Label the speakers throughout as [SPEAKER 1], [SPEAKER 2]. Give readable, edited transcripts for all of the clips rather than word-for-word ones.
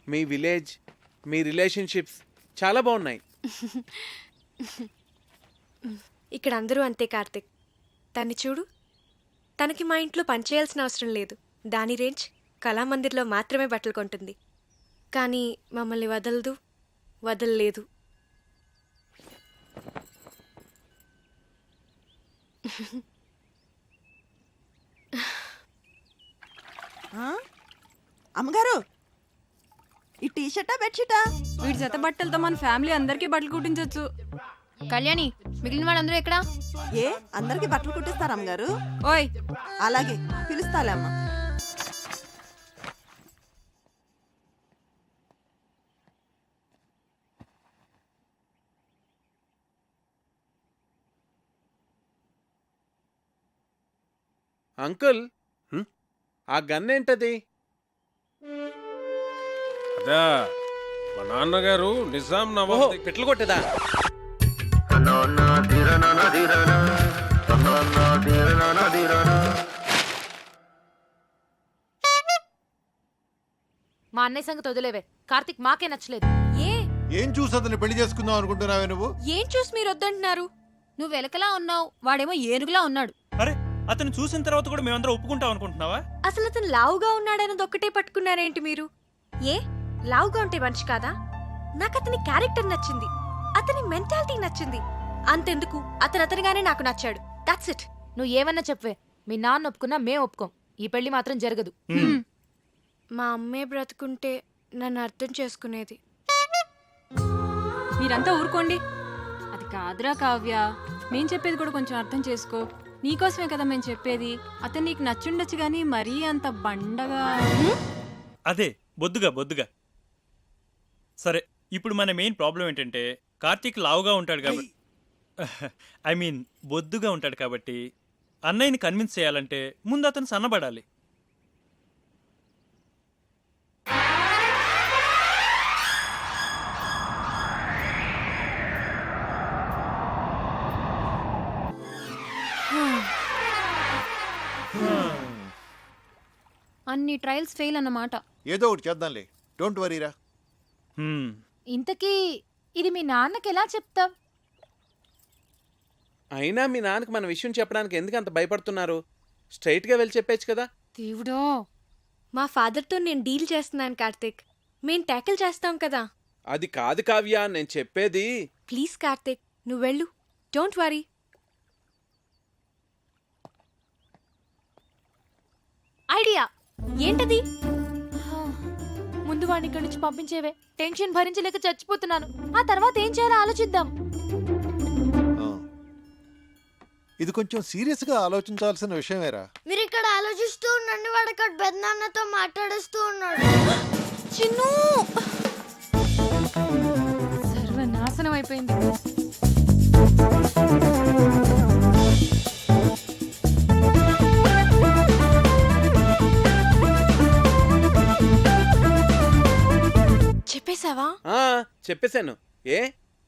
[SPEAKER 1] మీ village, మీ relationships చాలా బాగున్నాయి.
[SPEAKER 2] ఇక్కడ అందరూ అంతే కార్తిక్. తన్ని చూడు, తనకి మా ఇంట్లో పనిచేయాల్సిన అవసరం లేదు. దాని రేంజ్ కళామందిర్లో మాత్రమే బట్టలు కొంటుంది. కానీ మమ్మల్ని వదలలేదు.
[SPEAKER 3] అమ్మగారు, ఈ టీషర్టా బెడ్షీటా?
[SPEAKER 4] వీటి జత బట్టలతో మన ఫ్యామిలీ అందరికీ బట్టలు కుట్టించవచ్చు.
[SPEAKER 5] కళ్యాణి, మిగిలిన వాళ్ళందరూ ఎక్కడా?
[SPEAKER 3] ఏ అందరికి బట్టలు కుట్టిస్తారా అమ్మగారు?
[SPEAKER 4] ఓయ్,
[SPEAKER 3] అలాగే పిలుస్తాలే అమ్మా.
[SPEAKER 1] అంకుల్, ఆ గన్ ఏంటది?
[SPEAKER 6] అదా మా నాన్నగారు నిజాం
[SPEAKER 1] ఓహో,
[SPEAKER 6] నవాబ్
[SPEAKER 1] పిట్టలు కొట్టేదా?
[SPEAKER 5] మా అన్నయ్య సంగతి వదిలేవే. కార్తిక్ మాకే నచ్చలేదు.
[SPEAKER 7] ఏం చూసి అతను పెళ్లి చేసుకుందాం అనుకుంటున్నావే నువ్వు?
[SPEAKER 2] ఏం చూసి మీరు వద్దంటున్నారు?
[SPEAKER 4] నువ్వు ఎలకలా ఉన్నావు, వాడేమో ఏనుగులా ఉన్నాడు.
[SPEAKER 8] అరే, అతను చూసిన తర్వాత కూడా మేమందరం ఒప్పుకుంటాం అనుకుంటున్నావా?
[SPEAKER 2] అసలు అతను లావుగా ఉన్నాడన్నది ఒక్కటే పట్టుకున్నారేంటి మీరు? ఏ లావుగా ఉంటే మనిషి కాదా? నాకు అతని క్యారెక్టర్ నచ్చింది, అతని మెంటాలిటీ నచ్చింది. అంతెందుకు, అతనిగానే నాకు నచ్చాడు. That's it.
[SPEAKER 5] నువ్వు ఏమన్నా చెప్పవే, మీ నాన్న ఒప్పుకున్నా మేం ఒప్పుకోం. ఈ పెళ్లి మాత్రం జరగదు.
[SPEAKER 2] మా అమ్మే బ్రతుకుంటే నన్ను అర్థం చేసుకునేది.
[SPEAKER 4] మీరంతా ఊరుకోండి. అది కాదురా కావ్య, మేం చెప్పేది కూడా కొంచెం అర్థం చేసుకో. నీకోసమే కదా మేము చెప్పేది. అతను నీకు నచ్చుండొచ్చు గానీ మరీ అంత బండగా.
[SPEAKER 8] అదే బొద్దుగా. సరే, ఇప్పుడు మన మెయిన్ ప్రాబ్లం ఏంటంటే కార్తీక్ లావుగా ఉంటాడు కాబట్టి, ఐ మీన్ బొద్దుగా ఉంటాడు కాబట్టి అన్నయ్యని కన్విన్స్ చేయాలంటే ముందు అతను సన్నబడాలి.
[SPEAKER 4] అన్ని ట్రయల్స్ ఫెయిల్ అన్నమాట.
[SPEAKER 7] ఏదో ఒకటి చేద్దాంలే, డోంట్ వరీరా.
[SPEAKER 5] ఇంతకీ ఇది మీ నాన్నకి ఎలా చెప్తావ్?
[SPEAKER 1] అయినా మీ నాన్నకి మన విషయం చెప్పడానికి ఎందుకు అంత భయపడుతున్నారు? స్ట్రైట్గా వెళ్ళి చెప్పేచ్చు కదా.
[SPEAKER 5] దేవుడో,
[SPEAKER 2] మా ఫాదర్తో నేను డీల్ చేస్తున్నాను కార్తిక్. మేం ట్యాకిల్ చేస్తాం కదా.
[SPEAKER 1] అది కాదు కావ్య, నేను చెప్పేది.
[SPEAKER 2] ప్లీజ్ కార్తిక్, నువ్వు వెళ్ళు. Don't worry.
[SPEAKER 5] ఐడియా
[SPEAKER 2] ఏంటది?
[SPEAKER 5] ముందు వాడిని ఇక్కడి నుంచి పంపించేవే. టెన్షన్ భరించలేక చచ్చిపోతున్నాను. ఆ తర్వాత ఏం చేయాలో ఆలోచిద్దాం.
[SPEAKER 7] ఇది కొంచెం సీరియస్ గా ఆలోచించాల్సిన విషయమేరా.
[SPEAKER 9] మీరు ఇక్కడ ఆలోచిస్తూ ఉండండి, వాడు అక్కడ పెద్దనాన్నతో మాట్లాడేస్తూ ఉన్నాడు.
[SPEAKER 2] చిన్ను,
[SPEAKER 4] సర్వనాశనం అయిపోయింది.
[SPEAKER 2] చెప్పేశావా?
[SPEAKER 1] చెప్పేశాను. ఏ,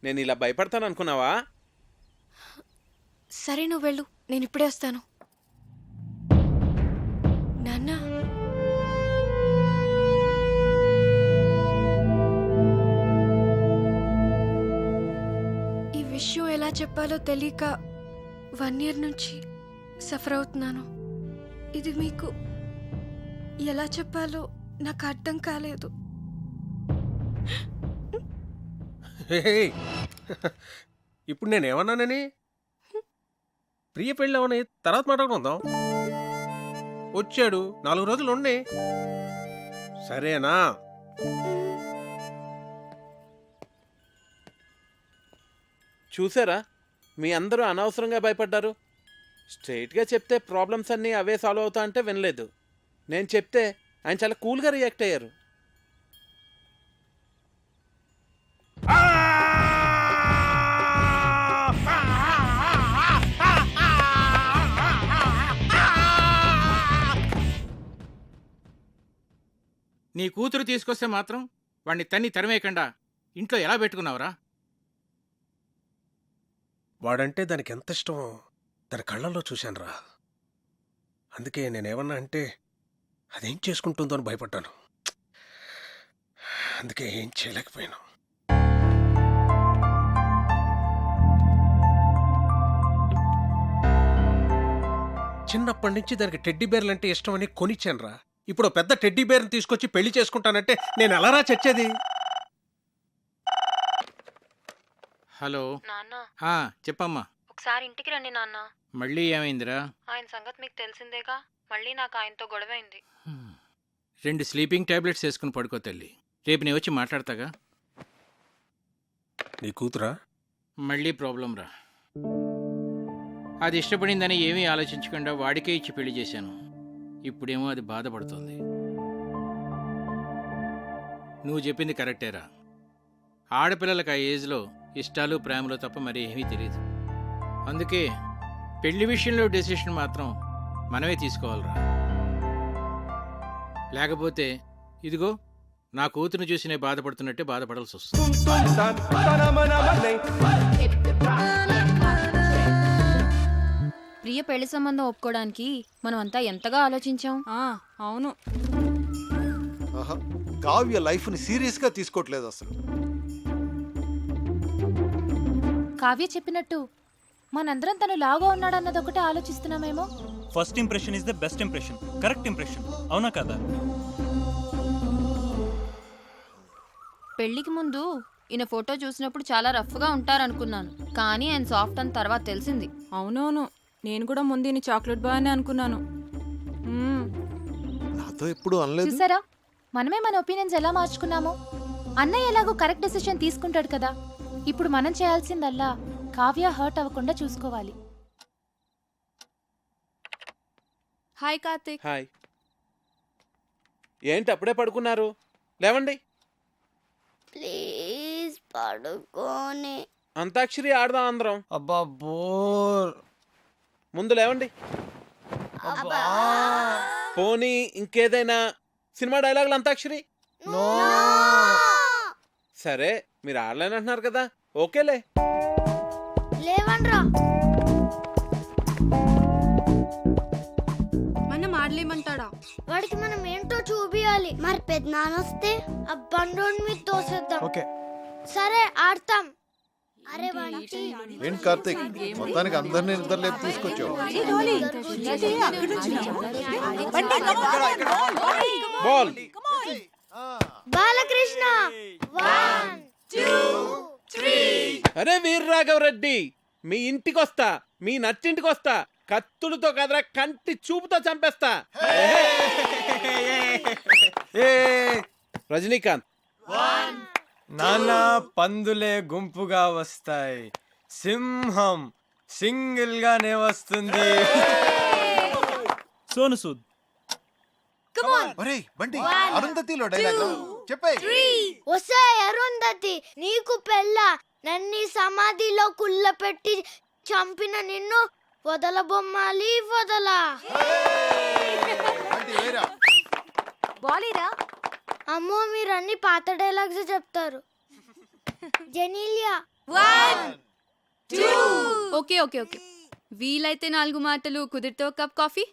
[SPEAKER 1] నేను ఇలా భయపడతాను అనుకున్నావా?
[SPEAKER 2] సరే, నువ్వు వెళ్ళు, నేను ఇప్పుడే వస్తాను. నాన్న, ఈ విషయం ఎలా చెప్పాలో తెలియక 1 year నుంచి సఫర్ అవుతున్నాను. ఇది మీకు ఎలా చెప్పాలో నాకు అర్థం కాలేదు.
[SPEAKER 6] ఇప్పుడు నేనేమన్నానని? ప్రియ పెళ్ళి అవని తర్వాత మాట్లాడుకుందాం. వచ్చాడు, 4 రోజులు ఉండి, సరేనా?
[SPEAKER 1] చూసారా, మీ అందరూ అనవసరంగా భయపడ్డారు. స్ట్రైట్గా చెప్తే ప్రాబ్లమ్స్ అన్నీ అవే సాల్వ్ అవుతా అంటే వినలేదు. నేను చెప్తే ఆయన చాలా కూల్గా రియాక్ట్ అయ్యారు.
[SPEAKER 10] నీ కూతురు తీసుకొస్తే మాత్రం వాణ్ణి తన్ని తరిమేయకుండా ఇంట్లో ఎలా పెట్టుకున్నావురా?
[SPEAKER 6] వాడంటే దానికి ఎంత ఇష్టమో దాని కళ్ళల్లో చూశానురా. అందుకే నేనేమన్నా అంటే అదేం చేసుకుంటుందో అని భయపడ్డాను. అందుకే ఏం చేయలేకపోయాను. చిన్నప్పటి నుంచి దానికి టెడ్డీ బేర్లు అంటే ఇష్టం అని కొనిచ్చానురా. ఇప్పుడు పెద్ద టెడ్డీ బేర్ని తీసుకొచ్చి పెళ్లి చేసుకుంటానంటే నేను ఎలారా చచ్చేది?
[SPEAKER 10] హలో
[SPEAKER 4] నాన్న
[SPEAKER 10] ఆ, చెప్పమ్మా.
[SPEAKER 4] ఒకసారి ఇంటికి రండి నాన్న.
[SPEAKER 10] మళ్ళీ ఏమైందిరా?
[SPEAKER 4] ఆయన సంగతి మీకు తెలిసిందేగా. మళ్ళీ నాకు ఆయనతో గొడవైంది.
[SPEAKER 10] 2 స్లీపింగ్ టాబ్లెట్స్ వేసుకుని పడుకో తల్లి. రేపు నేను వచ్చి మాట్లాడతాగా.
[SPEAKER 6] నీ కూతురా?
[SPEAKER 10] మళ్ళీ ప్రాబ్లం రా. అది ఇష్టపడిందని ఏమీ ఆలోచించకుండా వాడికే ఇచ్చి పెళ్లి చేశాను. ఇప్పుడేమో అది బాధపడుతుంది. నువ్వు చెప్పింది కరెక్టేరా. ఆడపిల్లలకు ఆ ఏజ్లో ఇష్టాలు ప్రేమలు తప్ప మరి ఏమీ తెలియదు. అందుకే పెళ్లి విషయంలో డెసిషన్ మాత్రం మనమే తీసుకోవాలిరా. లేకపోతే ఇదిగో నా కూతురు చూసి నేను బాధపడుతున్నట్టే బాధపడాల్సి వస్తుంది.
[SPEAKER 5] ప్రియ పెళ్లి సంబంధం ఒప్పుకోవడానికి మనం అంతా ఎంతగా ఆలోచించాం.
[SPEAKER 4] అవును.
[SPEAKER 7] ఆహా, కావ్య లైఫ్ ని సీరియస్ గా తీసుకోవట్లేదు అసలు.
[SPEAKER 5] కావ్య చెప్పినట్టు మనందరం తను లాగా ఉన్నాడన్నదొకటే ఆలోచిస్తున్నామేమో.
[SPEAKER 8] First impression is the best impression. Correct impression. అవునా కదా?
[SPEAKER 5] పెళ్లికి ముందు ఈయన ఫోటో చూసినప్పుడు చాలా రఫ్గా ఉంటారనుకున్నాను, కానీ ఆయన సాఫ్ట్ అని తర్వాత తెలిసింది.
[SPEAKER 4] అవునవును, నేను కూడా ముందు ఈయన చాక్లెట్ బాయ్ అని అనుకున్నాను.
[SPEAKER 7] నాతో ఎప్పుడు అనలేదు.
[SPEAKER 5] చూసారా, మనమే మన ఒపీనియన్స్ ఎలా మార్చుకున్నామో. అన్నయ్య ఎలాగో కరెక్ట్ డెసిషన్ తీసుకుంటాడు కదా. ఇప్పుడు మనం చేయాల్సిందల్లా కావ్య హర్ట్ అవ్వకుండా చూసుకోవాలి. హాయ్ కార్తిక్.
[SPEAKER 1] హాయ్. ఏంటి అప్పుడే పడుకున్నారు? లేవండి.
[SPEAKER 9] ప్లీజ్ పడుకోని.
[SPEAKER 1] అంతాక్షరి ఆడదాం అందరం.
[SPEAKER 11] అబ్బా బోర్.
[SPEAKER 1] ముందు లేవండి. పోనీ ఇంకేదైనా సినిమా డైలాగులు అంతాక్షరి? సరే, మీరు ఆడలేనంటున్నారు కదా, ఓకేలే.
[SPEAKER 9] లేవన్రా.
[SPEAKER 2] మనం ఆడలేమంటాడా?
[SPEAKER 9] వాడికి మనం ఏంటో చూపియాలి. మరి పెద్దనాన్నొస్తే ఆ బండోని మీద తోసేద్దాం.
[SPEAKER 7] ఓకే.
[SPEAKER 9] సరే ఆడతాం. అరే వాడి
[SPEAKER 7] ఏంటి కార్తీక్, మొత్తానికి అందరినీ నిద్రలేపు తీసుకొచ్చావు.
[SPEAKER 1] బాల్.
[SPEAKER 9] బాలకృష్ణ 1 2 3.
[SPEAKER 1] అరే వీర్రాఘవరెడ్డి, మీ ఇంటికి వస్తా, మీ నట్టింటికి వస్తా. కత్తులతో కదరా, కంటి చూపుతో చంపేస్తా. రజనీకాంత్.
[SPEAKER 11] నాన్న పందులే గుంపుగా వస్తాయి, సింహం సింగిల్ గానే వస్తుంది.
[SPEAKER 8] సోను సూద్.
[SPEAKER 7] ఒరేయ్ బండి, అరుంధతిలో డైలాగ్ చెప్పే.
[SPEAKER 9] వసే అరుంధతి, నీకు పెళ్ళ నన్ను సమాధిలో కుళ్ళ పెట్టి చంపిన నిన్ను వదల బొమ్మాలి వదలా.
[SPEAKER 5] బాలీరా.
[SPEAKER 9] అమ్మో, మీరు అన్ని పాత డైలాగ్స్ చెప్తారు. జెనీలియా
[SPEAKER 5] 1 2. ఓకే ఓకే ఓకే, వీలైతే 4 మాటలు, కుదిరితే ఒక cup coffee.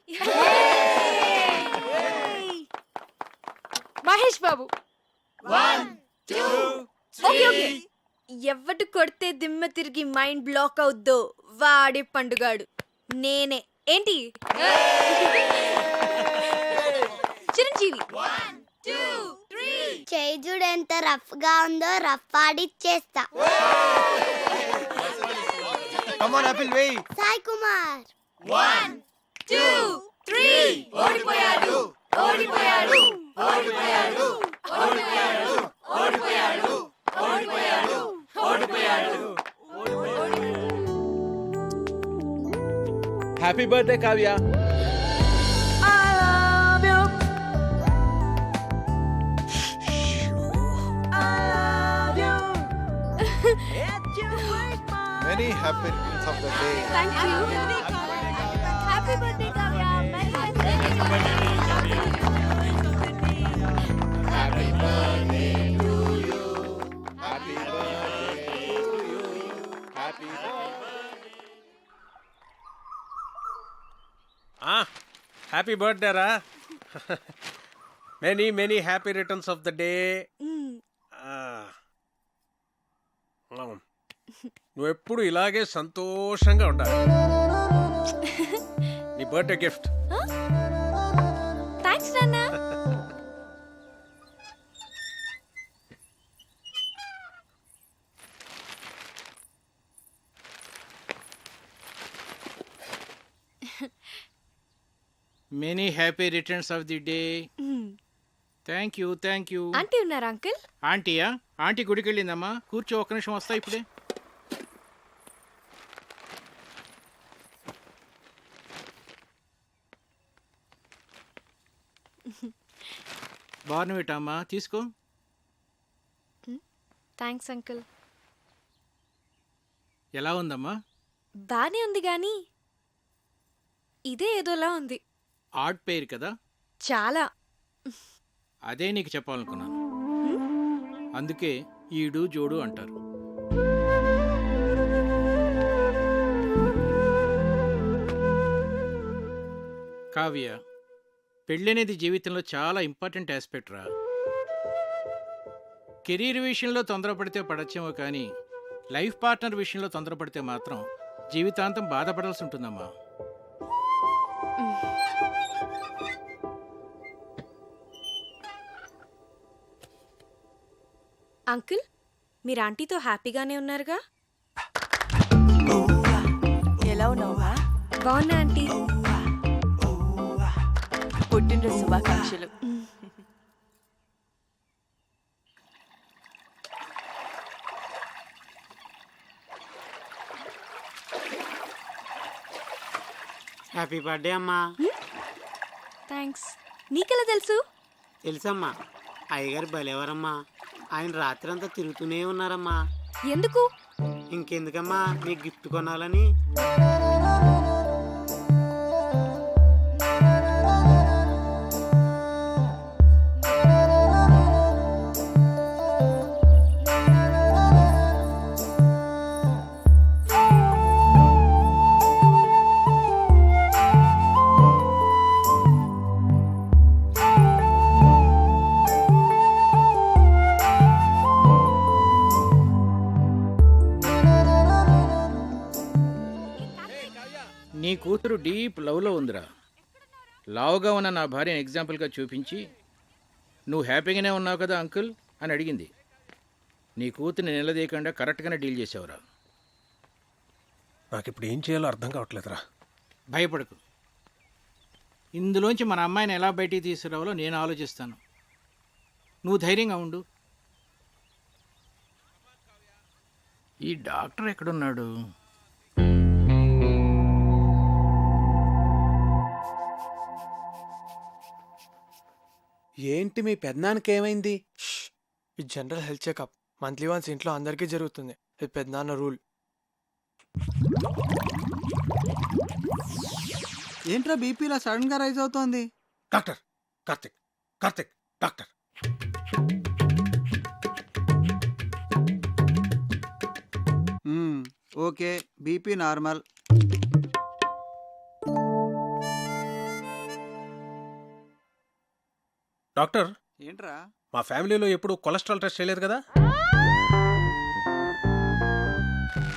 [SPEAKER 5] Mahesh Babu
[SPEAKER 9] 1 2
[SPEAKER 5] okay okay.
[SPEAKER 2] ఎవడు కొడితే దిమ్మ తిరిగి మైండ్ బ్లాక్ అవుద్దో వాడే పండుగాడు. నేనే. ఏంటి? చిరంజీవి.
[SPEAKER 9] 1 2 3. చేయి చూడు ఎంత రఫ్ గా ఉందో, రఫ్ ఆడిచ్చేస్తా.
[SPEAKER 11] కమ్ ఆన్ ఆపిల్ వేయ్.
[SPEAKER 9] సాయి కుమార్ 1 2 3. ఓడిపోయాడు ఓడిపోయాడు ఓడిపోయాడు ఓడిపోయాడు ఓడిపోయాడు ఓడిపోయాడు ఓడిపోయాడు.
[SPEAKER 1] Happy birthday Kavya.
[SPEAKER 7] Many happy returns of the day.
[SPEAKER 2] Thank you.
[SPEAKER 9] Happy birthday Kavya.
[SPEAKER 1] Happy birthday to you. Happy birthday to you. Happy
[SPEAKER 6] happy birthday రా. Many many happy returns of the day. అవును. నువ్వెప్పుడు ఇలాగే సంతోషంగా ఉండాలి. నీ బర్త్డే గిఫ్ట్.
[SPEAKER 2] థ్యాంక్స్ నాన్న.
[SPEAKER 10] Many happy returns of the day. Thank you, thank you.
[SPEAKER 2] Aunty ఉన్నారా uncle?
[SPEAKER 10] ఆంటీయా? ఆంటీ గుడికి వెళ్ళిందమ్మా. కూర్చో, ఒక్క నిమిషం వస్తా ఇప్పుడే. బార్నవిటా అమ్మా, తీసుకో.
[SPEAKER 2] Thanks uncle.
[SPEAKER 10] ఎలా ఉందమ్మా?
[SPEAKER 2] బానే ఉంది కానీ ఇదే ఏదోలా ఉంది.
[SPEAKER 10] ఆడ్ పేరు కదా.
[SPEAKER 2] చాలా.
[SPEAKER 10] అదే నీకు చెప్పాలనుకున్నాను. అందుకే ఈడు జోడు అంటారు. కావ్య, పెళ్ళనేది జీవితంలో చాలా ఇంపార్టెంట్ ఆస్పెక్ట్ రా. కెరీర్ విషయంలో తొందరపడితే పడచ్చేమో కానీ లైఫ్ పార్ట్నర్ విషయంలో తొందరపడితే మాత్రం జీవితాంతం బాధపడాల్సి ఉంటుందమ్మా.
[SPEAKER 2] అంకుల్, మీరు ఆంటీతో హ్యాపీగానే ఉన్నారుగా?
[SPEAKER 3] ఎలా ఉన్నావా?
[SPEAKER 2] బాగున్నా ఆంటీ.
[SPEAKER 3] పుట్టినరోజు శుభాకాంక్షలు.
[SPEAKER 12] హ్యాపీ బర్త్డే అమ్మా.
[SPEAKER 2] థ్యాంక్స్. నీకెలా తెలుసు?
[SPEAKER 12] తెలుసమ్మా, అయ్యగారు భలేవారమ్మా. ఆయన రాత్రి అంతా తిరుగుతూనే ఉన్నారమ్మా.
[SPEAKER 2] ఎందుకు?
[SPEAKER 12] ఇంకెందుకమ్మా, నీకు గిఫ్ట్ కొనాలని.
[SPEAKER 10] నీ కూతురు డీప్ లవ్లో ఉందిరా. లావుగా ఉన్న నా భార్యను ఎగ్జాంపుల్గా చూపించి నువ్వు హ్యాపీగానే ఉన్నావు కదా అంకుల్ అని అడిగింది. నీ కూతుర్ని నిలదీయకుండా కరెక్ట్గానే డీల్ చేసావురా.
[SPEAKER 6] నాకు ఇప్పుడు ఏం చేయాలో అర్థం కావట్లేదురా.
[SPEAKER 10] భయపడకు, ఇందులోంచి మన అమ్మాయిని ఎలా బయటికి తీసుకురావాలో నేను ఆలోచిస్తాను. నువ్వు ధైర్యంగా ఉండు. ఈ డాక్టర్ ఎక్కడున్నాడు?
[SPEAKER 1] ఏంటి మీ పెద్దనాన్నకి ఏమైంది?
[SPEAKER 11] ఇది general health checkup. Monthly once ఇంట్లో అందరికీ జరుగుతుంది. ఇది పెద్దనాన్న రూల్.
[SPEAKER 13] ఏంట్రా బీపీలా సడన్ గా రైజ్ అవుతోంది?
[SPEAKER 6] Doctor Karthik, Karthik doctor.
[SPEAKER 13] Okay, BP normal.
[SPEAKER 6] Doctor,
[SPEAKER 13] ఏంట్రా?
[SPEAKER 6] మా ఫ్యామిలీలో ఎప్పుడు కొలెస్ట్రాల్ టెస్ట్ చేయలేదు కదా?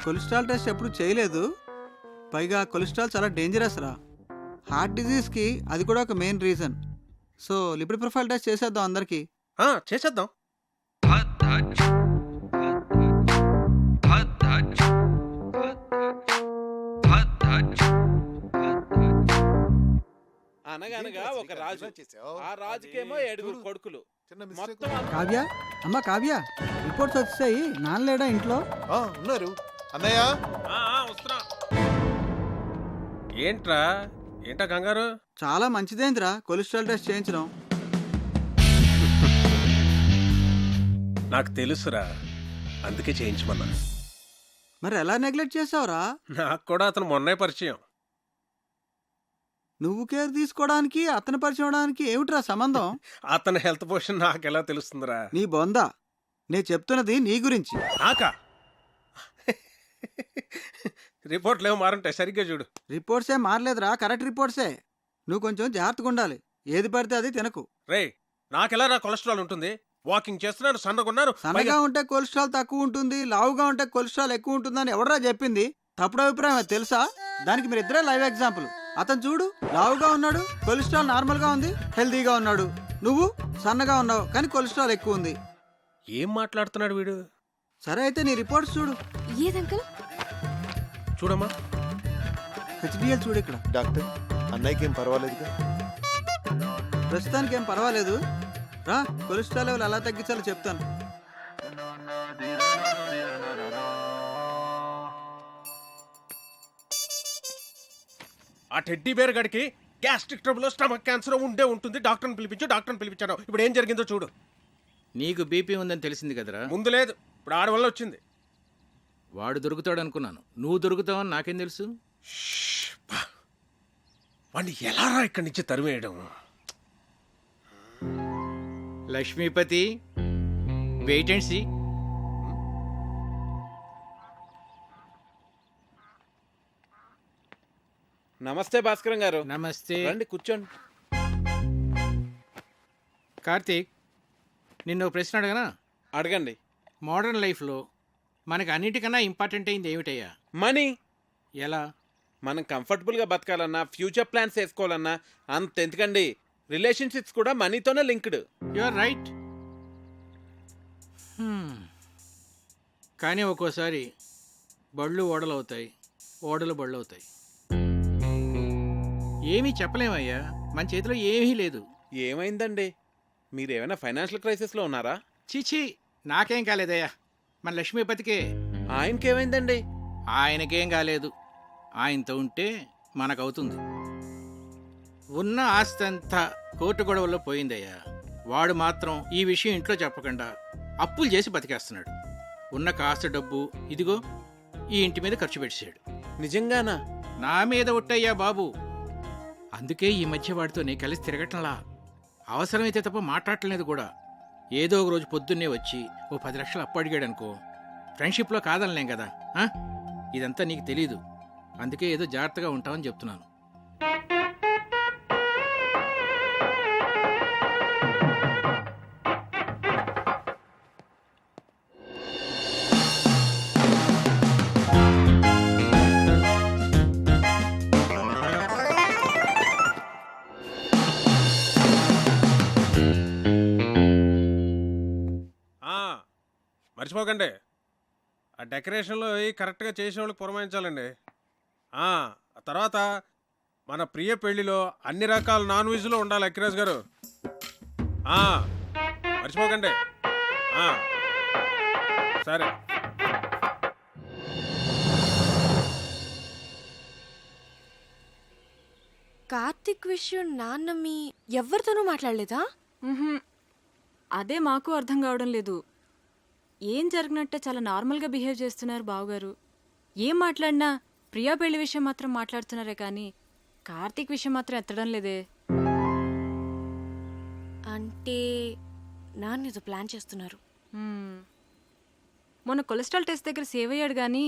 [SPEAKER 13] కొలెస్ట్రాల్ టెస్ట్ ఎప్పుడు చేయలేదు. పైగా కొలెస్ట్రాల్ చాలా డేంజరస్ రా. హార్ట్ డిజీజ్కి అది కూడా ఒక main reason. So lipid profile test చేసేద్దాం అందరికి.
[SPEAKER 6] చేసేద్దాం.
[SPEAKER 1] అనగనగా ఒక రాజు. ఆ రాజుకేమో 7 కొడుకులు. మొత్తం
[SPEAKER 13] కావ్య, అమ్మ కావ్య, రిపోర్ట్స్ వచ్చాయి. నాన్నలేడా ఇంట్లో?
[SPEAKER 7] ఉన్నారు అన్నయ్య.
[SPEAKER 6] ఏంట్రా, ఏంటా కంగారు?
[SPEAKER 13] చాలా మంచిదేంద్రా కొలెస్ట్రాల్ టెస్ట్ చేయించడం.
[SPEAKER 6] నాకు తెలుసురా, అందుకే చేయించమన్నా.
[SPEAKER 13] మరి ఎలా నెగ్లెక్ట్ చేసావురా?
[SPEAKER 6] నాకు కూడా అతను మొన్నే పరిచయం.
[SPEAKER 13] నువ్వు కేర్ తీసుకోవడానికి అతను పరిచయం అవడానికి ఏమిట్రా సంబంధం?
[SPEAKER 6] అతని హెల్త్ పొజిషన్ నాకెలా తెలుస్తుందిరా?
[SPEAKER 13] నీ బొందా, నేను చెప్తున్నది నీ గురించి.
[SPEAKER 6] నాకా? రిపోర్ట్లు ఏమో మారుంటాయి, సరిగ్గా చూడు.
[SPEAKER 13] రిపోర్ట్సే మారలేదురా, కరెక్ట్ రిపోర్ట్సే. నువ్వు కొంచెం జాగ్రత్తగా ఉండాలి. ఏది పడితే అది తినకు.
[SPEAKER 6] రే, నాకెలా రా కొలెస్ట్రాల్ ఉంటుంది? వాకింగ్ చేస్తున్నాను, సన్నగున్నాను.
[SPEAKER 13] సన్నగా ఉంటే కొలెస్ట్రాల్ తక్కువ ఉంటుంది, లావుగా ఉంటే కొలెస్ట్రాల్ ఎక్కువ ఉంటుందని ఎవడరా చెప్పింది? తప్పుడు అభిప్రాయం అది తెలుసా? దానికి మీరు ఇద్దరే లైవ్ ఎగ్జాంపుల్. అతను చూడు, లావుగా ఉన్నాడు, కొలెస్ట్రాల్ నార్మల్ గా ఉంది, హెల్తీగా ఉన్నాడు. నువ్వు సన్నగా ఉన్నావు కానీ కొలెస్ట్రాల్ ఎక్కువ ఉంది.
[SPEAKER 6] ఏం మాట్లాడుతున్నాడు వీడు?
[SPEAKER 13] సరే అయితే నీ రిపోర్ట్స్ చూడు.
[SPEAKER 2] ఏదంకల్?
[SPEAKER 6] చూడమ్మా.
[SPEAKER 13] హెచ్డిఎల్ చూడు ఇక్కడ.
[SPEAKER 7] డాక్టర్, అన్నయ్యకి ఏం పర్వాలేదుగా?
[SPEAKER 13] ప్రస్తుతానికి ఏం పర్వాలేదు. రా, కొలెస్ట్రాల్ లెవెల్ ఎలా తగ్గించాలో చెప్తాను.
[SPEAKER 6] ఆ టెడ్డీ బేర్ గడికి గ్యాస్ట్రిక్ ట్రబుల్, స్టమక్ క్యాన్సర్ ఉండే ఉంటుంది. డాక్టర్ని పిలిపించాను. ఇప్పుడు ఏం జరిగిందో చూడు.
[SPEAKER 10] నీకు బీపీ ఉందని తెలిసింది కదరా.
[SPEAKER 6] ముందు లేదు, ఇప్పుడు ఆడ వల్ల వచ్చింది.
[SPEAKER 10] వాడు దొరుకుతాడు అనుకున్నాను, నువ్వు దొరుకుతావని నాకేం తెలుసు?
[SPEAKER 6] వాడిని ఎలా రా ఇక్కడి నుంచి తరివేయడం?
[SPEAKER 10] Lakshmipati, wait and see.
[SPEAKER 1] నమస్తే భాస్కరం గారు.
[SPEAKER 10] నమస్తే.
[SPEAKER 1] రండి కూర్చోండి.
[SPEAKER 10] కార్తీక్, నిన్ను ప్రశ్న అడగనా?
[SPEAKER 1] అడగండి.
[SPEAKER 10] మోడర్న్ లైఫ్లో మనకు అన్నిటికన్నా ఇంపార్టెంట్ అయింది ఏమిటయ్యా?
[SPEAKER 1] మనీ.
[SPEAKER 10] ఎలా?
[SPEAKER 1] మనం కంఫర్టబుల్గా బతకాలన్నా, ఫ్యూచర్ ప్లాన్స్ వేసుకోవాలన్నా అంత ఎందుకండి, రిలేషన్షిప్స్ కూడా మనీతోనే లింక్డ్.
[SPEAKER 10] You are right. కానీ ఒక్కోసారి బళ్ళు ఓడలు అవుతాయి, ఓడలు బళ్ళు అవుతాయి. ఏమీ చెప్పలేమయ్యా, మన చేతిలో ఏమీ లేదు.
[SPEAKER 1] ఏమైందండి? మీరేమైనా ఫైనాన్షియల్ క్రైసిస్లో ఉన్నారా?
[SPEAKER 10] చీచీ, నాకేం కాలేదయ్యా, మన లక్ష్మీపతికే.
[SPEAKER 1] ఆయనకేమైందండి?
[SPEAKER 10] ఆయనకేం కాలేదు. ఆయనతో ఉంటే మనకవుతుంది. ఉన్న ఆస్తి అంతా కోర్టు గొడవల్లో పోయిందయ్యా. వాడు మాత్రం ఈ విషయం ఇంట్లో చెప్పకుండా అప్పులు చేసి బతికేస్తున్నాడు. ఉన్న కాస్త డబ్బు ఇదిగో ఈ ఇంటి మీద ఖర్చు పెట్టాడు.
[SPEAKER 1] నిజంగానా?
[SPEAKER 10] నా మీద ఒట్టయ్యా బాబు. అందుకే ఈ మధ్య వాడితో నేను కలిసి తిరగటంలా. అవసరమైతే తప్ప మాట్లాడలేదు కూడా. ఏదో ఒక రోజు పొద్దున్నే వచ్చి ఓ 10 లక్షలు అప్పు అడిగాడు అనుకో, ఫ్రెండ్షిప్లో కాదనలేం కదా. ఇదంతా నీకు తెలీదు, అందుకే ఏదో జాగ్రత్తగా ఉంటామని చెప్తున్నాను.
[SPEAKER 6] మర్చిపోకండి, ఆ డెకరేషన్లో కరెక్ట్గా చేసిన వాళ్ళకి పురమాయించాలండి. ఆ తర్వాత మన ప్రియ పెళ్లిలో అన్ని రకాల నాన్ వెజ్లో ఉండాలి అక్కిరాజ్ గారు. మర్చిపోకండి. సరే.
[SPEAKER 2] కార్తిక్ విషయం నాన్న మీ ఎవరితోనూ మాట్లాడలేదా?
[SPEAKER 4] అదే మాకు అర్థం కావడం లేదు. ఏం జరిగినట్టే చాలా నార్మల్గా బిహేవ్ చేస్తున్నారు బావగారు. ఏం మాట్లాడినా ప్రియా పెళ్లి విషయం మాత్రం మాట్లాడుతున్నారే కానీ కార్తీక్ విషయం మాత్రం ఎత్తడం లేదే.
[SPEAKER 2] అంటే నాన్న ఏదో ప్లాన్ చేస్తున్నారు.
[SPEAKER 4] మొన్న కొలెస్ట్రాల్ టెస్ట్ దగ్గర సేవ్ అయ్యాడు కానీ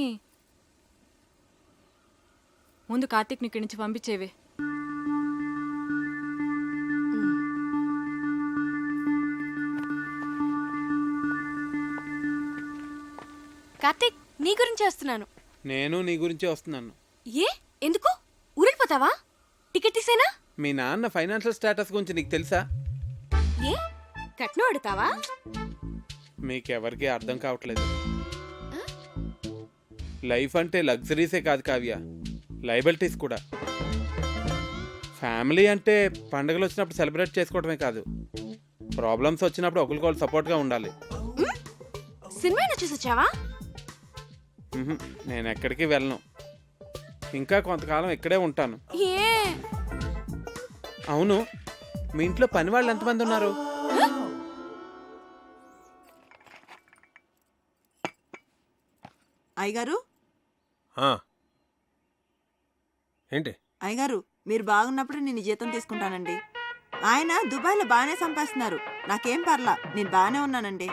[SPEAKER 4] ముందు కార్తీక్ని ఇక్కడి నుంచి పంపించేవే.
[SPEAKER 2] కార్తిక్, నీ గురించి వస్తున్నాను.
[SPEAKER 1] నేను నీ గురించే వస్తున్నాను.
[SPEAKER 2] ఏ ఎందుకు ఊరెళ్ళిపోతావా? టికెట్ తీసేనా?
[SPEAKER 1] మీ నాన్న ఫైనాన్షియల్ స్టేటస్ గురించి నీకు తెలుసా?
[SPEAKER 2] ఏ కట్నం అడుగుతావా?
[SPEAKER 1] మీకెవరికి అర్థం కావట్లేదు. లైఫ్ అంటే లగ్జరీసే కాదు కావ్య, లయబిలిటీస్ కూడా. ఫ్యామిలీ అంటే పండుగలు వచ్చినప్పుడు సెలబ్రేట్ చేసుకోవడమే కాదు, ప్రాబ్లమ్స్ వచ్చినప్పుడు ఒకరికొకరు సపోర్ట్గా ఉండాలి.
[SPEAKER 2] సినిమా చూసి వచ్చావా?
[SPEAKER 1] నేను ఎక్కడికి వెళ్ళను, ఇంకా కొంతకాలం ఇక్కడే ఉంటాను.
[SPEAKER 2] ఏ
[SPEAKER 1] అవును, మీ ఇంట్లో పని వాళ్ళు ఎంతమంది ఉన్నారు?
[SPEAKER 14] అయ్యగారు,
[SPEAKER 6] ఏంటి?
[SPEAKER 14] అయ్యగారు మీరు బాగున్నప్పుడు నేను జీతం తీసుకుంటానండి. ఆయన దుబాయ్లో బాగానే సంపాదిస్తున్నారు, నాకేం పర్లా, నేను బాగానే ఉన్నానండి.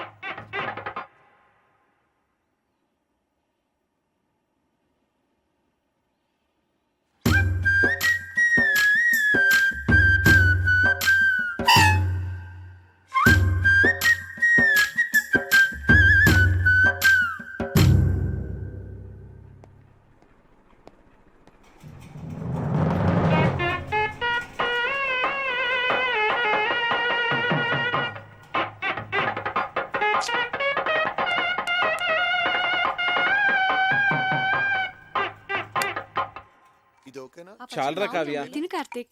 [SPEAKER 7] ఇది ఓకేనా?
[SPEAKER 1] చాలరా కావ్య,
[SPEAKER 2] తిను కార్తీక్,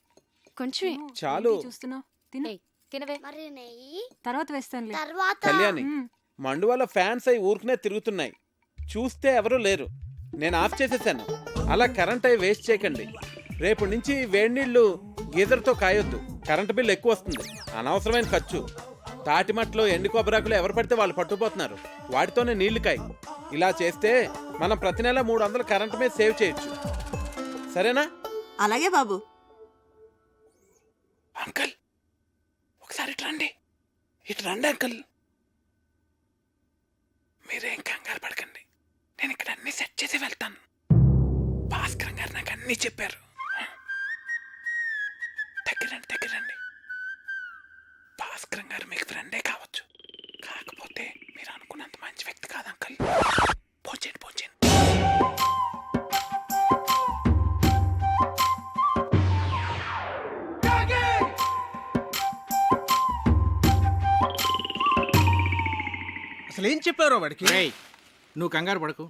[SPEAKER 2] కొంచెమే.
[SPEAKER 1] చాలు.
[SPEAKER 4] చూస్తున్నావు తిను,
[SPEAKER 5] తినవే.
[SPEAKER 9] మరి నెయ్యి
[SPEAKER 4] తర్వాత వేస్తానులే.
[SPEAKER 9] తర్వాత
[SPEAKER 1] కళ్యాణి, మండువాల ఫ్యాన్స్ అయి ఊరుకునే తిరుగుతున్నాయి. చూస్తే ఎవరూ లేరు. నేను ఆఫ్ చేసేసాను. అలా కరెంట్ అయి వేస్ట్ చేయకండి. రేపు నుంచి వేడి నీళ్లు గీజర్తో కాయొద్దు. కరెంటు బిల్లు ఎక్కువ వస్తుంది, అనవసరమైన ఖర్చు. తాటిమట్లో ఎండు కొబ్బరాకులు ఎవరు పడితే వాళ్ళు పట్టుకుపోతున్నారు. వాటితోనే నీళ్లు కాయి. ఇలా చేస్తే మనం ప్రతి నెల 300 కరెంటు మీద సేవ్ చేయొచ్చు. సరేనా?
[SPEAKER 14] అలాగే బాబు.
[SPEAKER 1] అంకల్, ఒకసారి ఇటు రండి. ఇటు రండి అంకల్. మీరేం కంగారు పడకండి. నేను ఇక్కడ అన్ని సెట్ చేసి వెళ్తాను. భాస్కర్ గారు నాకు అన్నీ చెప్పారు. దగ్గరండి. భాస్కర్ గారు మీకు ఫ్రెండే కావచ్చు, కాకపోతే మీరు అనుకున్నంత మంచి వ్యక్తి కాదు అంకల్. పోచేయండి.
[SPEAKER 6] అసలు ఏం చెప్పారో వాడికి?
[SPEAKER 10] రేయ్, నువ్వు కంగారు పడకు,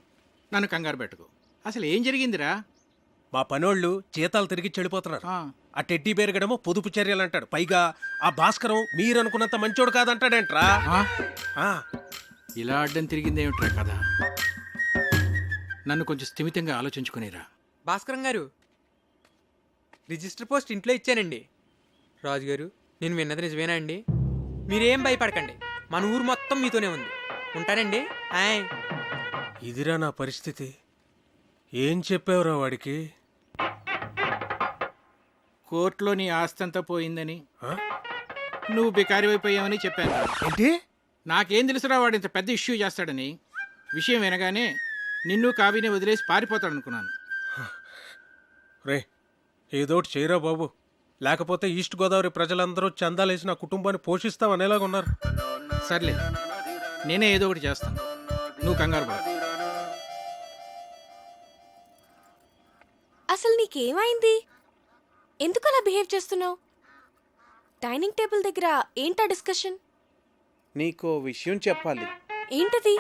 [SPEAKER 10] నన్ను కంగారు పెట్టుకో. అసలు ఏం జరిగిందిరా?
[SPEAKER 6] మా పనోళ్ళు జీతాలు తిరిగి చెడిపోతున్నారు. ఆ టెడ్డీ బేరగడమో పొదుపు చర్యలు అంటాడు. పైగా ఆ భాస్కరం మీరనుకున్నంత మంచోడు కాదంటాడేంట్రా?
[SPEAKER 10] ఇలా అడ్డం తిరిగిందేమిట్రా కదా? నన్ను కొంచెం స్థిమితంగా ఆలోచించుకునేరా.
[SPEAKER 11] భాస్కరం గారు, రిజిస్టర్ పోస్ట్ ఇంట్లో ఇచ్చానండి. రాజు గారు, నేను విన్నది నిజమేనా అండి? మీరేం భయపడకండి, మన ఊరు మొత్తం మీతోనే ఉంది. ఉంటానండి. ఆయ్.
[SPEAKER 6] ఇదిరా నా పరిస్థితి. ఏం చెప్పావురా వాడికి?
[SPEAKER 10] కోర్టులో నీ ఆస్తి అంతా పోయిందని, నువ్వు బికారి అయిపోయావని చెప్పాను.
[SPEAKER 6] ఏంటి?
[SPEAKER 10] నాకేం తెలుసురా వాడు ఇంత పెద్ద ఇష్యూ చేస్తాడని. విషయం వినగానే నిన్ను కావిని వదిలేసి పారిపోతాడు అనుకున్నాను.
[SPEAKER 6] రే, ఏదోటి చేయరా బాబు, లేకపోతే ఈస్ట్ గోదావరి ప్రజలందరూ చందాలేసి నా కుటుంబాన్ని పోషిస్తాం అనేలాగా ఉన్నారు.
[SPEAKER 10] సర్లే, నేనే ఏదో ఒకటి చేస్తాను, నువ్వు కంగారు పడ.
[SPEAKER 2] అసలు నీకేమైంది? ఎందుకు అలా బిహేవ్ చేస్తున్నావు? డైనింగ్ టేబుల్ దగ్గర ఏంటా డిస్కషన్?
[SPEAKER 1] నీకో విషయం చెప్పాలి.
[SPEAKER 2] ఏంటది?